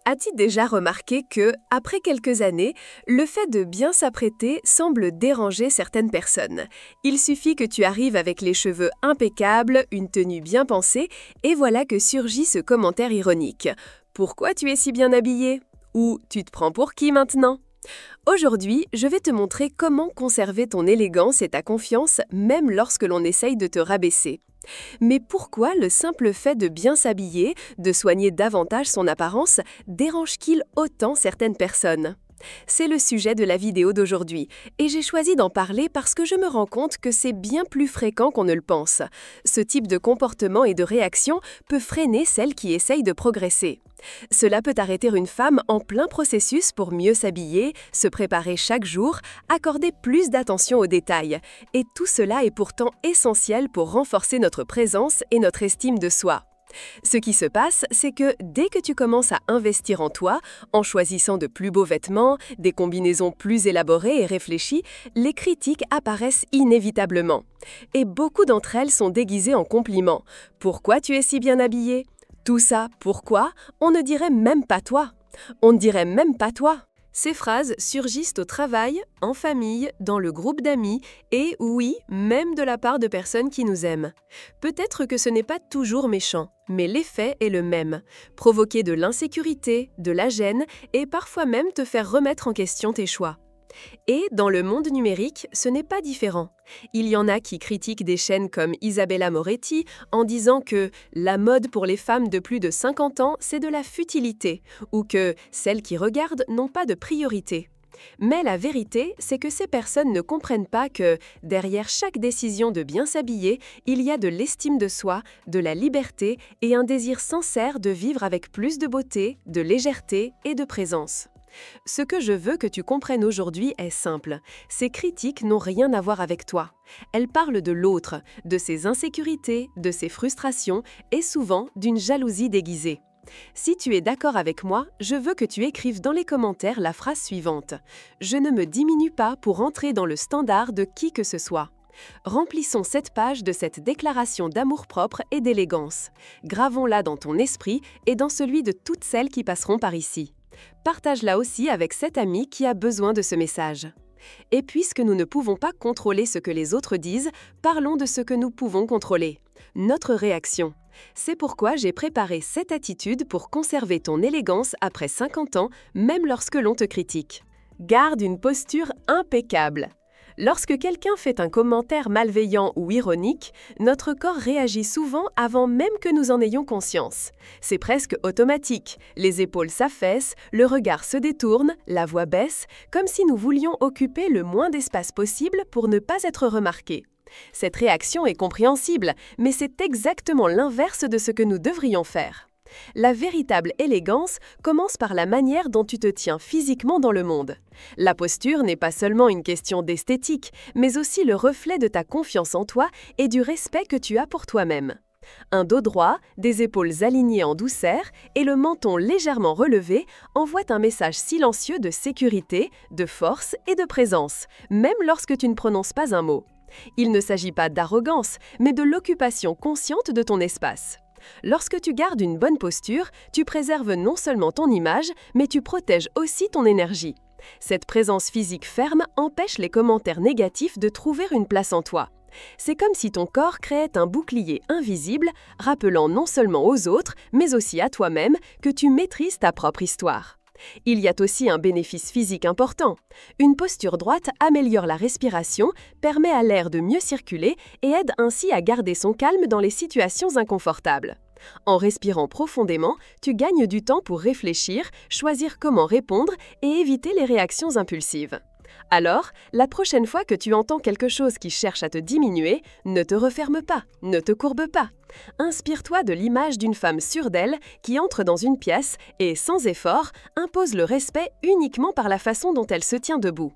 As-tu déjà remarqué que, après quelques années, le fait de bien s'apprêter semble déranger certaines personnes? Il suffit que tu arrives avec les cheveux impeccables, une tenue bien pensée, et voilà que surgit ce commentaire ironique. Pourquoi tu es si bien habillé? Ou tu te prends pour qui maintenant? Aujourd'hui, je vais te montrer comment conserver ton élégance et ta confiance même lorsque l'on essaye de te rabaisser. Mais pourquoi le simple fait de bien s'habiller, de soigner davantage son apparence, dérange-t-il autant certaines personnes? C'est le sujet de la vidéo d'aujourd'hui, et j'ai choisi d'en parler parce que je me rends compte que c'est bien plus fréquent qu'on ne le pense. Ce type de comportement et de réaction peut freiner celles qui essayent de progresser. Cela peut arrêter une femme en plein processus pour mieux s'habiller, se préparer chaque jour, accorder plus d'attention aux détails. Et tout cela est pourtant essentiel pour renforcer notre présence et notre estime de soi. Ce qui se passe, c'est que dès que tu commences à investir en toi, en choisissant de plus beaux vêtements, des combinaisons plus élaborées et réfléchies, les critiques apparaissent inévitablement. Et beaucoup d'entre elles sont déguisées en compliments. Pourquoi tu es si bien habillée? Tout ça, pourquoi? On ne dirait même pas toi. On ne dirait même pas toi. Ces phrases surgissent au travail, en famille, dans le groupe d'amis et, oui, même de la part de personnes qui nous aiment. Peut-être que ce n'est pas toujours méchant, mais l'effet est le même. Provoquer de l'insécurité, de la gêne et parfois même te faire remettre en question tes choix. Et dans le monde numérique, ce n'est pas différent. Il y en a qui critiquent des chaînes comme Isabella Moretti en disant que la mode pour les femmes de plus de 50 ans, c'est de la futilité, ou que celles qui regardent n'ont pas de priorité. Mais la vérité, c'est que ces personnes ne comprennent pas que, derrière chaque décision de bien s'habiller, il y a de l'estime de soi, de la liberté et un désir sincère de vivre avec plus de beauté, de légèreté et de présence. Ce que je veux que tu comprennes aujourd'hui est simple. Ces critiques n'ont rien à voir avec toi. Elles parlent de l'autre, de ses insécurités, de ses frustrations et souvent d'une jalousie déguisée. Si tu es d'accord avec moi, je veux que tu écrives dans les commentaires la phrase suivante. Je ne me diminue pas pour entrer dans le standard de qui que ce soit. Remplissons cette page de cette déclaration d'amour-propre et d'élégance. Gravons-la dans ton esprit et dans celui de toutes celles qui passeront par ici. Partage-la aussi avec cet ami qui a besoin de ce message. Et puisque nous ne pouvons pas contrôler ce que les autres disent, parlons de ce que nous pouvons contrôler. Notre réaction. C'est pourquoi j'ai préparé cette attitude pour conserver ton élégance après 50 ans, même lorsque l'on te critique. Garde une posture impeccable. Lorsque quelqu'un fait un commentaire malveillant ou ironique, notre corps réagit souvent avant même que nous en ayons conscience. C'est presque automatique, les épaules s'affaissent, le regard se détourne, la voix baisse, comme si nous voulions occuper le moins d'espace possible pour ne pas être remarqués. Cette réaction est compréhensible, mais c'est exactement l'inverse de ce que nous devrions faire. La véritable élégance commence par la manière dont tu te tiens physiquement dans le monde. La posture n'est pas seulement une question d'esthétique, mais aussi le reflet de ta confiance en toi et du respect que tu as pour toi-même. Un dos droit, des épaules alignées en douceur et le menton légèrement relevé envoient un message silencieux de sécurité, de force et de présence, même lorsque tu ne prononces pas un mot. Il ne s'agit pas d'arrogance, mais de l'occupation consciente de ton espace. Lorsque tu gardes une bonne posture, tu préserves non seulement ton image, mais tu protèges aussi ton énergie. Cette présence physique ferme empêche les commentaires négatifs de trouver une place en toi. C'est comme si ton corps créait un bouclier invisible, rappelant non seulement aux autres, mais aussi à toi-même que tu maîtrises ta propre histoire. Il y a aussi un bénéfice physique important. Une posture droite améliore la respiration, permet à l'air de mieux circuler et aide ainsi à garder son calme dans les situations inconfortables. En respirant profondément, tu gagnes du temps pour réfléchir, choisir comment répondre et éviter les réactions impulsives. Alors, la prochaine fois que tu entends quelque chose qui cherche à te diminuer, ne te referme pas, ne te courbe pas. Inspire-toi de l'image d'une femme sûre d'elle qui entre dans une pièce et, sans effort, impose le respect uniquement par la façon dont elle se tient debout.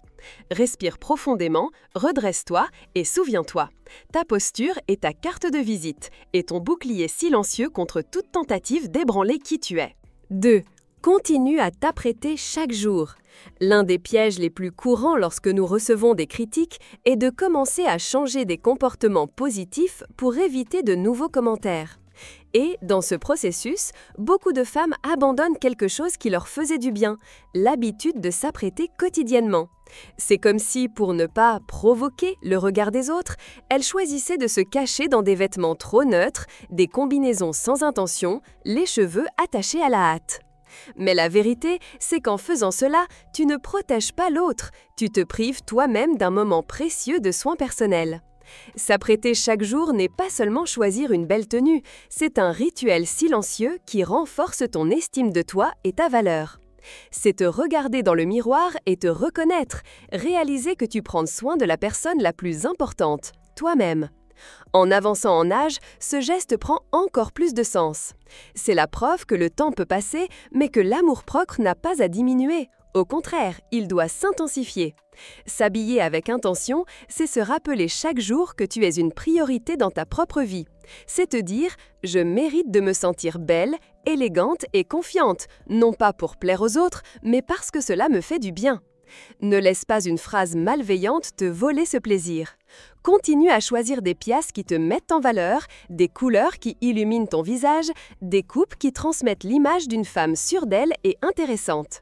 Respire profondément, redresse-toi et souviens-toi. Ta posture est ta carte de visite et ton bouclier silencieux contre toute tentative d'ébranler qui tu es. 2. Continue à t'apprêter chaque jour. L'un des pièges les plus courants lorsque nous recevons des critiques est de commencer à changer des comportements positifs pour éviter de nouveaux commentaires. Et, dans ce processus, beaucoup de femmes abandonnent quelque chose qui leur faisait du bien, l'habitude de s'apprêter quotidiennement. C'est comme si, pour ne pas provoquer le regard des autres, elles choisissaient de se cacher dans des vêtements trop neutres, des combinaisons sans intention, les cheveux attachés à la hâte. Mais la vérité, c'est qu'en faisant cela, tu ne protèges pas l'autre, tu te prives toi-même d'un moment précieux de soins personnels. S'apprêter chaque jour n'est pas seulement choisir une belle tenue, c'est un rituel silencieux qui renforce ton estime de toi et ta valeur. C'est te regarder dans le miroir et te reconnaître, réaliser que tu prends soin de la personne la plus importante, toi-même. En avançant en âge, ce geste prend encore plus de sens. C'est la preuve que le temps peut passer, mais que l'amour-propre n'a pas à diminuer. Au contraire, il doit s'intensifier. S'habiller avec intention, c'est se rappeler chaque jour que tu es une priorité dans ta propre vie. C'est te dire « je mérite de me sentir belle, élégante et confiante, non pas pour plaire aux autres, mais parce que cela me fait du bien ». Ne laisse pas une phrase malveillante te voler ce plaisir. Continue à choisir des pièces qui te mettent en valeur, des couleurs qui illuminent ton visage, des coupes qui transmettent l'image d'une femme sûre d'elle et intéressante.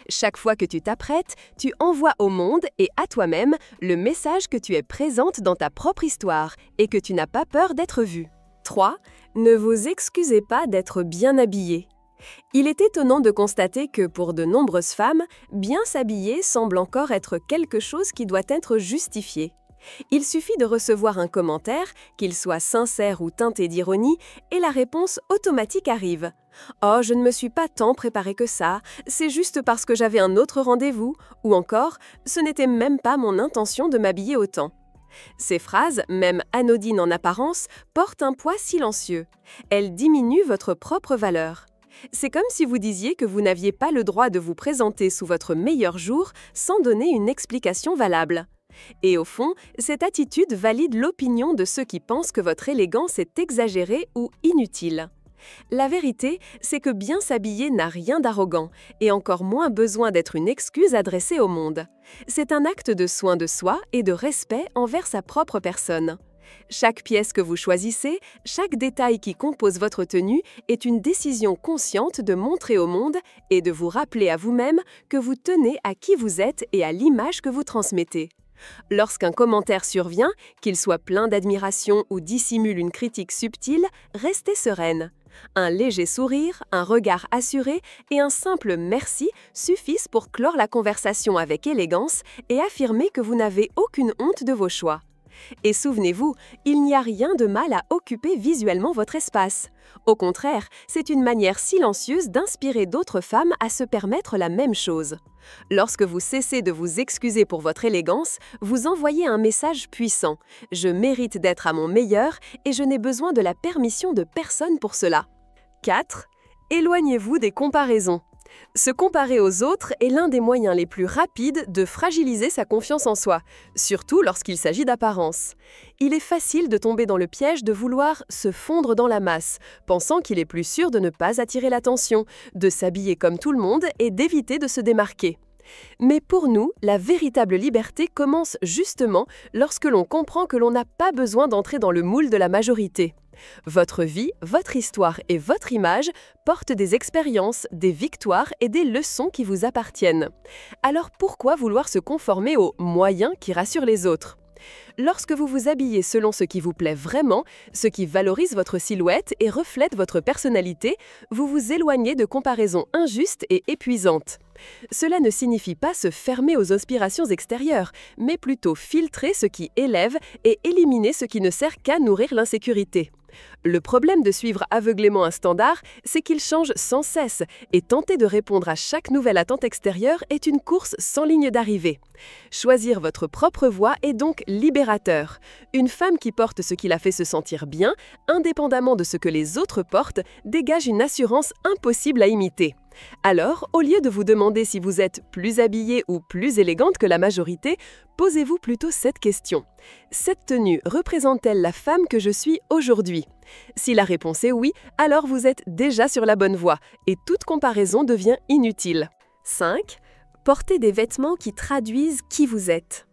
Chaque fois que tu t'apprêtes, tu envoies au monde et à toi-même le message que tu es présente dans ta propre histoire et que tu n'as pas peur d'être vue. 3. Ne vous excusez pas d'être bien habillée. Il est étonnant de constater que pour de nombreuses femmes, bien s'habiller semble encore être quelque chose qui doit être justifié. Il suffit de recevoir un commentaire, qu'il soit sincère ou teinté d'ironie, et la réponse automatique arrive. « Oh, je ne me suis pas tant préparée que ça, c'est juste parce que j'avais un autre rendez-vous » ou encore « ce n'était même pas mon intention de m'habiller autant ». Ces phrases, même anodines en apparence, portent un poids silencieux. Elles diminuent votre propre valeur. C'est comme si vous disiez que vous n'aviez pas le droit de vous présenter sous votre meilleur jour sans donner une explication valable. Et au fond, cette attitude valide l'opinion de ceux qui pensent que votre élégance est exagérée ou inutile. La vérité, c'est que bien s'habiller n'a rien d'arrogant et encore moins besoin d'être une excuse adressée au monde. C'est un acte de soin de soi et de respect envers sa propre personne. Chaque pièce que vous choisissez, chaque détail qui compose votre tenue est une décision consciente de montrer au monde et de vous rappeler à vous-même que vous tenez à qui vous êtes et à l'image que vous transmettez. Lorsqu'un commentaire survient, qu'il soit plein d'admiration ou dissimule une critique subtile, restez sereine. Un léger sourire, un regard assuré et un simple « merci » suffisent pour clore la conversation avec élégance et affirmer que vous n'avez aucune honte de vos choix. Et souvenez-vous, il n'y a rien de mal à occuper visuellement votre espace. Au contraire, c'est une manière silencieuse d'inspirer d'autres femmes à se permettre la même chose. Lorsque vous cessez de vous excuser pour votre élégance, vous envoyez un message puissant. Je mérite d'être à mon meilleur et je n'ai besoin de la permission de personne pour cela. 4. Éloignez-vous des comparaisons. Se comparer aux autres est l'un des moyens les plus rapides de fragiliser sa confiance en soi, surtout lorsqu'il s'agit d'apparence. Il est facile de tomber dans le piège de vouloir se fondre dans la masse, pensant qu'il est plus sûr de ne pas attirer l'attention, de s'habiller comme tout le monde et d'éviter de se démarquer. Mais pour nous, la véritable liberté commence justement lorsque l'on comprend que l'on n'a pas besoin d'entrer dans le moule de la majorité. Votre vie, votre histoire et votre image portent des expériences, des victoires et des leçons qui vous appartiennent. Alors pourquoi vouloir se conformer aux moyens qui rassurent les autres ? Lorsque vous vous habillez selon ce qui vous plaît vraiment, ce qui valorise votre silhouette et reflète votre personnalité, vous vous éloignez de comparaisons injustes et épuisantes. Cela ne signifie pas se fermer aux inspirations extérieures, mais plutôt filtrer ce qui élève et éliminer ce qui ne sert qu'à nourrir l'insécurité. Le problème de suivre aveuglément un standard, c'est qu'il change sans cesse et tenter de répondre à chaque nouvelle attente extérieure est une course sans ligne d'arrivée. Choisir votre propre voie est donc libérateur. Une femme qui porte ce qui la fait se sentir bien, indépendamment de ce que les autres portent, dégage une assurance impossible à imiter. Alors, au lieu de vous demander si vous êtes plus habillée ou plus élégante que la majorité, posez-vous plutôt cette question. Cette tenue représente-t-elle la femme que je suis aujourd'hui ? Si la réponse est oui, alors vous êtes déjà sur la bonne voie et toute comparaison devient inutile. 5. Portez des vêtements qui traduisent qui vous êtes.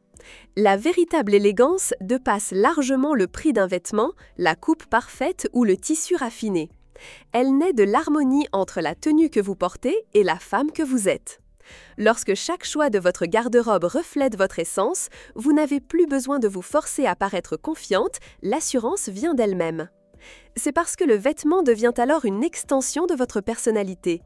La véritable élégance dépasse largement le prix d'un vêtement, la coupe parfaite ou le tissu raffiné. Elle naît de l'harmonie entre la tenue que vous portez et la femme que vous êtes. Lorsque chaque choix de votre garde-robe reflète votre essence, vous n'avez plus besoin de vous forcer à paraître confiante, l'assurance vient d'elle-même. C'est parce que le vêtement devient alors une extension de votre personnalité.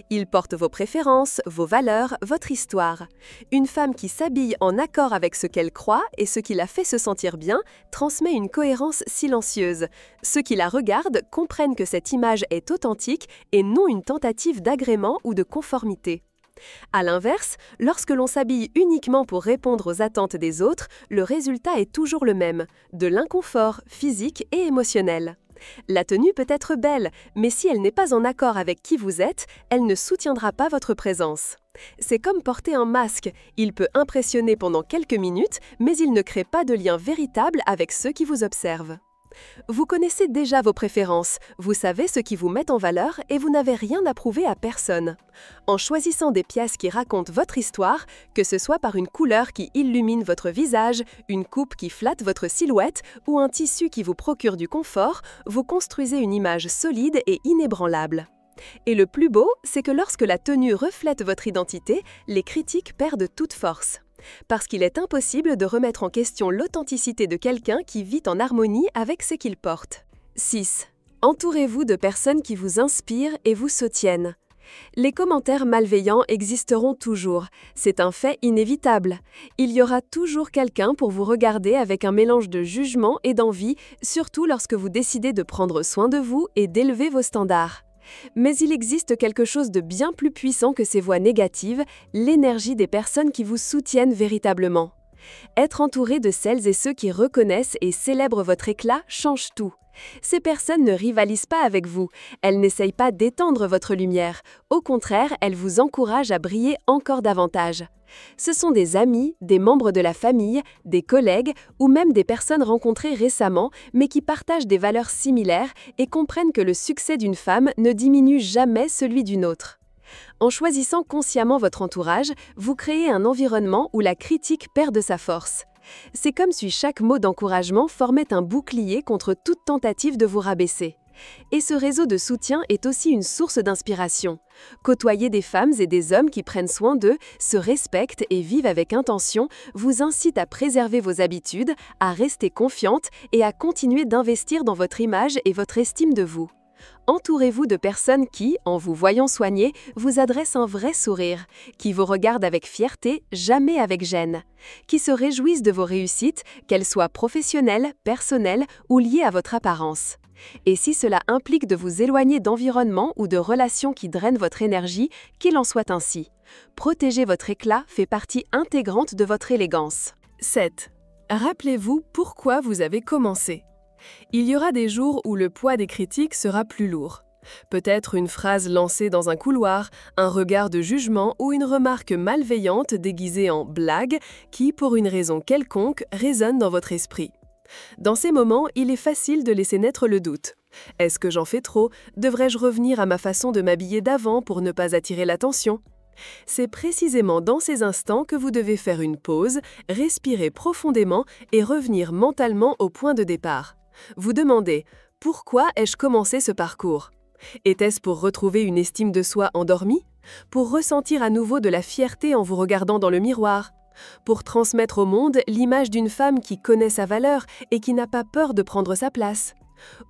Il porte vos préférences, vos valeurs, votre histoire. Une femme qui s'habille en accord avec ce qu'elle croit et ce qui la fait se sentir bien transmet une cohérence silencieuse. Ceux qui la regardent comprennent que cette image est authentique et non une tentative d'agrément ou de conformité. À l'inverse, lorsque l'on s'habille uniquement pour répondre aux attentes des autres, le résultat est toujours le même, de l'inconfort physique et émotionnel. La tenue peut être belle, mais si elle n'est pas en accord avec qui vous êtes, elle ne soutiendra pas votre présence. C'est comme porter un masque, il peut impressionner pendant quelques minutes, mais il ne crée pas de lien véritable avec ceux qui vous observent. Vous connaissez déjà vos préférences, vous savez ce qui vous met en valeur et vous n'avez rien à prouver à personne. En choisissant des pièces qui racontent votre histoire, que ce soit par une couleur qui illumine votre visage, une coupe qui flatte votre silhouette ou un tissu qui vous procure du confort, vous construisez une image solide et inébranlable. Et le plus beau, c'est que lorsque la tenue reflète votre identité, les critiques perdent toute force. Parce qu'il est impossible de remettre en question l'authenticité de quelqu'un qui vit en harmonie avec ce qu'il porte. 6. Entourez-vous de personnes qui vous inspirent et vous soutiennent. Les commentaires malveillants existeront toujours, c'est un fait inévitable. Il y aura toujours quelqu'un pour vous regarder avec un mélange de jugement et d'envie, surtout lorsque vous décidez de prendre soin de vous et d'élever vos standards. Mais il existe quelque chose de bien plus puissant que ces voix négatives, l'énergie des personnes qui vous soutiennent véritablement. Être entouré de celles et ceux qui reconnaissent et célèbrent votre éclat change tout. Ces personnes ne rivalisent pas avec vous, elles n'essayent pas d'étendre votre lumière, au contraire, elles vous encouragent à briller encore davantage. Ce sont des amis, des membres de la famille, des collègues ou même des personnes rencontrées récemment mais qui partagent des valeurs similaires et comprennent que le succès d'une femme ne diminue jamais celui d'une autre. En choisissant consciemment votre entourage, vous créez un environnement où la critique perd de sa force. C'est comme si chaque mot d'encouragement formait un bouclier contre toute tentative de vous rabaisser. Et ce réseau de soutien est aussi une source d'inspiration. Côtoyer des femmes et des hommes qui prennent soin d'eux, se respectent et vivent avec intention vous incite à préserver vos habitudes, à rester confiante et à continuer d'investir dans votre image et votre estime de vous. Entourez-vous de personnes qui, en vous voyant soigner, vous adressent un vrai sourire, qui vous regardent avec fierté, jamais avec gêne, qui se réjouissent de vos réussites, qu'elles soient professionnelles, personnelles ou liées à votre apparence. Et si cela implique de vous éloigner d'environnements ou de relations qui drainent votre énergie, qu'il en soit ainsi. Protéger votre éclat fait partie intégrante de votre élégance. 7. Rappelez-vous pourquoi vous avez commencé. Il y aura des jours où le poids des critiques sera plus lourd. Peut-être une phrase lancée dans un couloir, un regard de jugement ou une remarque malveillante déguisée en blague qui, pour une raison quelconque, résonne dans votre esprit. Dans ces moments, il est facile de laisser naître le doute. Est-ce que j'en fais trop? Devrais-je revenir à ma façon de m'habiller d'avant pour ne pas attirer l'attention? C'est précisément dans ces instants que vous devez faire une pause, respirer profondément et revenir mentalement au point de départ. Vous demandez « Pourquoi ai-je commencé ce parcours ?» Était-ce pour retrouver une estime de soi endormie? Pour ressentir à nouveau de la fierté en vous regardant dans le miroir? Pour transmettre au monde l'image d'une femme qui connaît sa valeur et qui n'a pas peur de prendre sa place?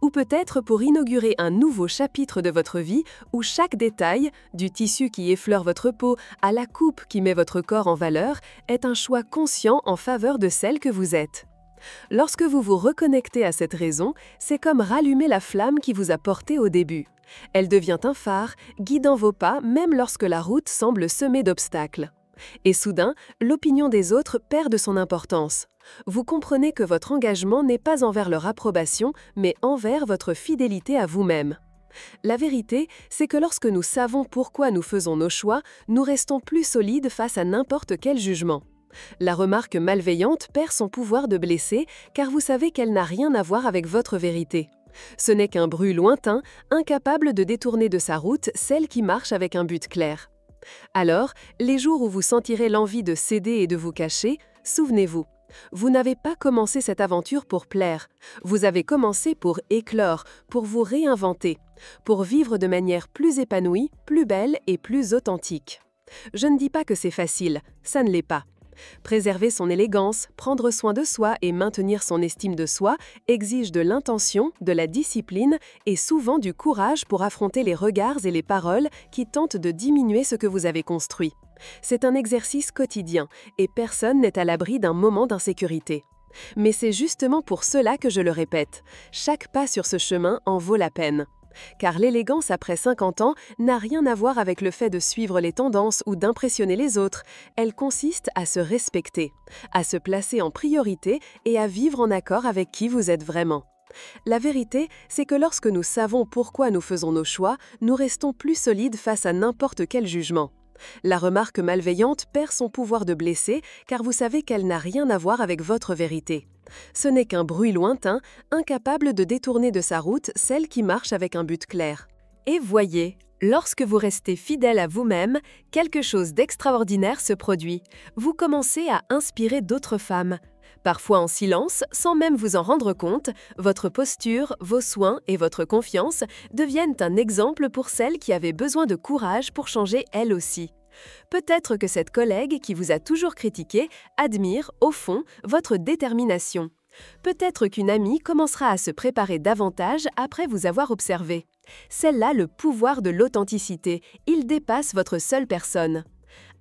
Ou peut-être pour inaugurer un nouveau chapitre de votre vie où chaque détail, du tissu qui effleure votre peau à la coupe qui met votre corps en valeur, est un choix conscient en faveur de celle que vous êtes. Lorsque vous vous reconnectez à cette raison, c'est comme rallumer la flamme qui vous a porté au début. Elle devient un phare, guidant vos pas même lorsque la route semble semée d'obstacles. Et soudain, l'opinion des autres perd de son importance. Vous comprenez que votre engagement n'est pas envers leur approbation, mais envers votre fidélité à vous-même. La vérité, c'est que lorsque nous savons pourquoi nous faisons nos choix, nous restons plus solides face à n'importe quel jugement. La remarque malveillante perd son pouvoir de blesser car vous savez qu'elle n'a rien à voir avec votre vérité. Ce n'est qu'un bruit lointain, incapable de détourner de sa route celle qui marche avec un but clair. Alors, les jours où vous sentirez l'envie de céder et de vous cacher, souvenez-vous, vous n'avez pas commencé cette aventure pour plaire. Vous avez commencé pour éclore, pour vous réinventer. pour vivre de manière plus épanouie, plus belle et plus authentique. Je ne dis pas que c'est facile, ça ne l'est pas. Préserver son élégance, prendre soin de soi et maintenir son estime de soi exige de l'intention, de la discipline et souvent du courage pour affronter les regards et les paroles qui tentent de diminuer ce que vous avez construit. C'est un exercice quotidien et personne n'est à l'abri d'un moment d'insécurité. Mais c'est justement pour cela que je le répète, chaque pas sur ce chemin en vaut la peine. Car l'élégance après 50 ans n'a rien à voir avec le fait de suivre les tendances ou d'impressionner les autres. Elle consiste à se respecter, à se placer en priorité et à vivre en accord avec qui vous êtes vraiment. La vérité, c'est que lorsque nous savons pourquoi nous faisons nos choix, nous restons plus solides face à n'importe quel jugement. La remarque malveillante perd son pouvoir de blesser car vous savez qu'elle n'a rien à voir avec votre vérité. Ce n'est qu'un bruit lointain, incapable de détourner de sa route celle qui marche avec un but clair. Et voyez, lorsque vous restez fidèle à vous-même, quelque chose d'extraordinaire se produit. Vous commencez à inspirer d'autres femmes. Parfois en silence, sans même vous en rendre compte, votre posture, vos soins et votre confiance deviennent un exemple pour celles qui avaient besoin de courage pour changer elles aussi. Peut-être que cette collègue qui vous a toujours critiqué admire, au fond, votre détermination. Peut-être qu'une amie commencera à se préparer davantage après vous avoir observé. C'est là le pouvoir de l'authenticité, il dépasse votre seule personne.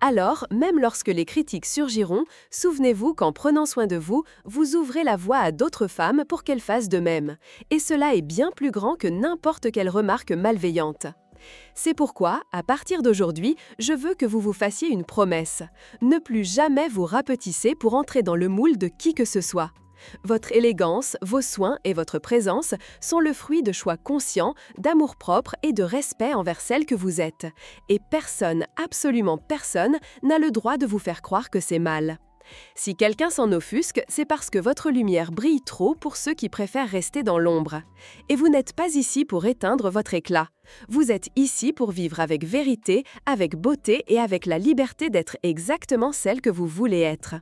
Alors, même lorsque les critiques surgiront, souvenez-vous qu'en prenant soin de vous, vous ouvrez la voie à d'autres femmes pour qu'elles fassent de même. Et cela est bien plus grand que n'importe quelle remarque malveillante. C'est pourquoi, à partir d'aujourd'hui, je veux que vous vous fassiez une promesse. Ne plus jamais vous rapetisser pour entrer dans le moule de qui que ce soit. Votre élégance, vos soins et votre présence sont le fruit de choix conscients, d'amour-propre et de respect envers celle que vous êtes. Et personne, absolument personne, n'a le droit de vous faire croire que c'est mal. Si quelqu'un s'en offusque, c'est parce que votre lumière brille trop pour ceux qui préfèrent rester dans l'ombre. Et vous n'êtes pas ici pour éteindre votre éclat. Vous êtes ici pour vivre avec vérité, avec beauté et avec la liberté d'être exactement celle que vous voulez être.